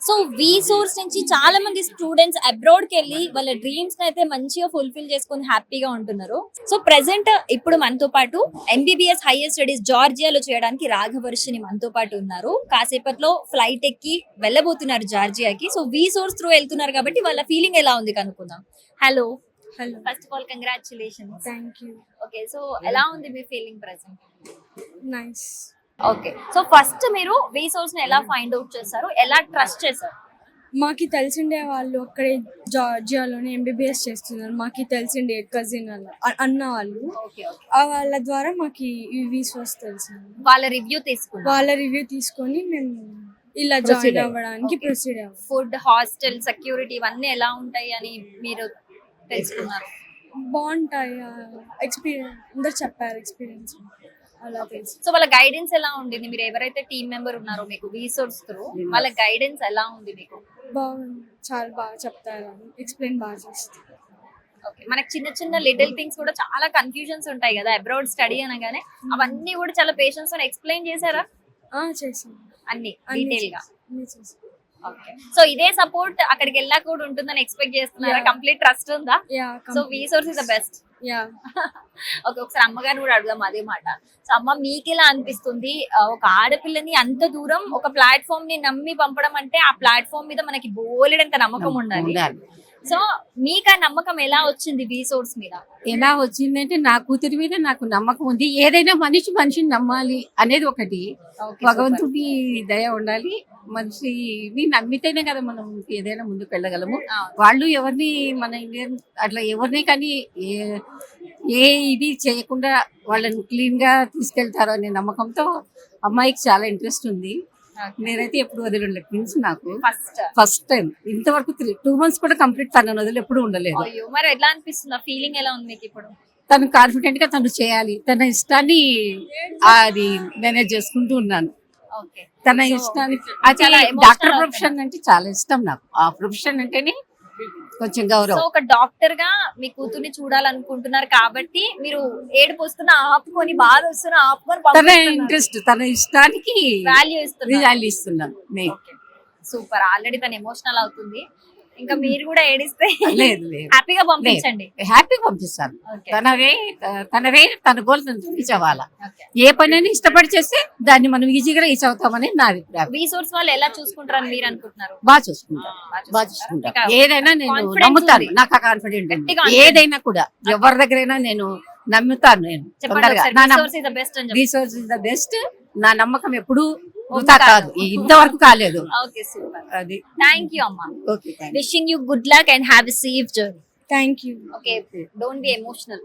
So we source నుంచి చాలా మంది స్టూడెంట్స్ అబ్రాడ్ కి వెళ్ళి వాళ్ళ డ్రీమ్స్ అయితే మంచిగా ఫుల్ఫిల్ చేసుకొని హ్యాపీగా ఉంటున్నారు. సో ప్రెసెంట్ ఇప్పుడు మనతో పాటు ఎంబీబీఎస్ హైయర్ స్టడీస్ జార్జియాలో చేయడానికి రాఘవర్షిని మనతో పాటు ఉన్నారు. కాసేపట్లో ఫ్లైట్ ఎక్కి వెళ్ళబోతున్నారు జార్జియాకి. సో వి సోర్స్ త్రూ వెళ్తున్నారు కాబట్టి వాళ్ళ ఫీలింగ్ ఎలా ఉంది కనుక్కుందాం. Hello hello, first of all congratulations. Thank you. Okay, so ఎలా ఉంది మీ feeling present? Nice. Okay, so first మీరు వి సోర్స్ ని ఎలా ఫైండ్ అవుట్ చేస్తారు, ఎలా ట్రస్ట్ చేస్తారు? మాకి తెలిసిండే వాళ్ళు అక్కడే జార్జియాలోనే ఎంబీబీఎస్ చేస్తున్నారు. మాకి తెలిసిండే కజిన్ అన్న వాళ్ళు, ఓకే ఓకే, ఆ వాళ్ళ ద్వారా మాకి ఈ వీసోర్స్ తెలిసింది. వాళ్ళ రివ్యూ తీసుకున్నారు. వాళ్ళ రివ్యూ తీసుకొని మేము ఇలా జాయిన్ అవ్వడానికి ప్రొసీడ్ అవ్వాలి. ఫుడ్, హాస్టల్, సెక్యూరిటీ ఇవన్నీ ఎలా ఉంటాయి అని మీరు తెలుసుకున్నారు? బాగుంటాయి. ఎక్స్పీరియన్స్ అందరు చెప్పారు, ఎక్స్పీరియన్స్ అలా తెలుసు. సో వాళ్ళ గైడెన్స్ ఎలా ఉండింది? మీరు ఎవరైతే టీమ్ మెంబర్ ఉన్నారో మీకు వి సోర్స్ త్రూ, వాళ్ళ గైడెన్స్ ఎలా ఉంది మీకు? బాగుంది, చాలా బాగా చెప్తారు, ఎక్స్ప్లెయిన్ బాగా చేస్తారు. ఓకే, మనకి చిన్న చిన్న లిటిల్ థింగ్స్ కూడా చాలా కన్ఫ్యూజన్స్ ఉంటాయి కదా అబ్రాడ్ స్టడీ అనగానే, అవన్నీ కూడా చాలా పేషెన్స్ తో ఎక్స్ప్లెయిన్ చేశారా? చేసాం, అన్ని అన్ని డీటెయిల్ గా. చేసాం. ఓకే, సో ఇదే సపోర్ట్ అక్కడికి వెళ్ళాక కూడా ఉంటుందని ఎక్స్పెక్ట్ చేస్తున్నారా? Yeah. కంప్లీట్ ట్రస్ట్ ఉందా? Yeah, so we source is the best. Yeah. Okay, ఒకసారి అమ్మగారిని కూడా అడుగుదాం అదే మాట. సో అమ్మ, మీకు ఎలా అనిపిస్తుంది ఒక ఆడపిల్లని అంత దూరం ఒక ప్లాట్ఫామ్ ని నమ్మి పంపడం అంటే? ఆ ప్లాట్ఫామ్ మీద మనకి బోలెడంత నమ్మకం ఉండాలి. సో మీకు ఆ నమ్మకం ఎలా వచ్చింది వి సోర్స్ మీద? ఎలా వచ్చిందంటే నా కూతురి మీద నాకు నమ్మకం ఉంది. ఏదైనా మనిషిని నమ్మాలి అనేది ఒకటి, భగవంతుడి దయ ఉండాలి. మనిషిని నమ్మితేనే కదా మనం ఏదైనా ముందుకు వెళ్ళగలము. వాళ్ళు ఎవరిని మన ఇండియన్ అట్లా ఎవరిని కానీ ఏ ఇది చేయకుండా వాళ్ళని క్లీన్ గా తీసుకెళ్తారు అనే నమ్మకంతో అమ్మాయికి చాలా ఇంట్రెస్ట్ ఉంది. నేనైతే ఎప్పుడు వదిలేదు. ట్విన్స్ నాకు ఫస్ట్ టైం ఇంతవరకు 2 months కూడా కంప్లీట్ తనను వదిలి ఎప్పుడు ఉండలేదు. అయ్యో, మరి ఎట్లా అనిపిస్తుంది? ఆ ఫీలింగ్ ఎలా ఉంది మీకు ఇప్పుడు? తను కాన్ఫిడెంట్ గా తను చేయాలి, తన ఇష్టాన్ని అది మేనేజ్ చేసుకుంటూ ఉన్నాను. ఓకే, తన ఇష్టానికి అది చాలా emotional డాక్టర్ అవుతుంది. ప్రొఫెషన్ అంటే చాలా ఇష్టం నాకు. ఆ ప్రొఫెషన్ అంటేనే కొంచెం సో గౌరవం. ఒక డాక్టర్ గా మీ కూతుర్ని చూడాలనుకుంటున్నారు కాబట్టి మీరు ఏడుపు వస్తున్నా ఆపుకొని, బాధ వస్తున్నా ఆపుకొని తన ఇంట్రెస్ట్, తన ఇష్టానికి వాల్యూ ఇస్తున్నారు. వాల్యూ ఇస్తున్నాను నేను. సూపర్, ఆల్రెడీ తను ఎమోషనల్ అవుతుంది. ఇంకా మీరు కూడా ఏడిస్తే లేదు లేదు, హ్యాపీగా పంపించండి. హ్యాపీగా పంపిస్తాను. Okay. తనవే తన గోల్ రీచ్ అవ్వాలా. Okay. ఏ పని ఇష్టపడి చేస్తే దాన్ని మనం ఈజీగా రీచ్ అవుతామని నా అభిప్రాయం. వి సోర్స్ వాళ్ళు ఎలా చూసుకుంటారని మీరు అనుకుంటున్నారు? బాగా చూసుకుంటాను, బాగా చూసుకుంటాను. ఏదైనా నేను నమ్ముతాను, నాకు ఆ కాన్ఫిడెంట్ ఉంది. ఏదైనా కూడా ఎవరి దగ్గరైనా నేను నమ్ముతాను. నేను రిసోర్స్ ఇస్ ద బెస్ట్. నా నమ్మకం ఎప్పుడు వృధా కాదు, ఇంతవరకు కాలేదు. Okay, super. అది థ్యాంక్ యూ అమ్మా. Okay, wishing you good luck and have a safe journey. Thank you. Okay, don't be emotional.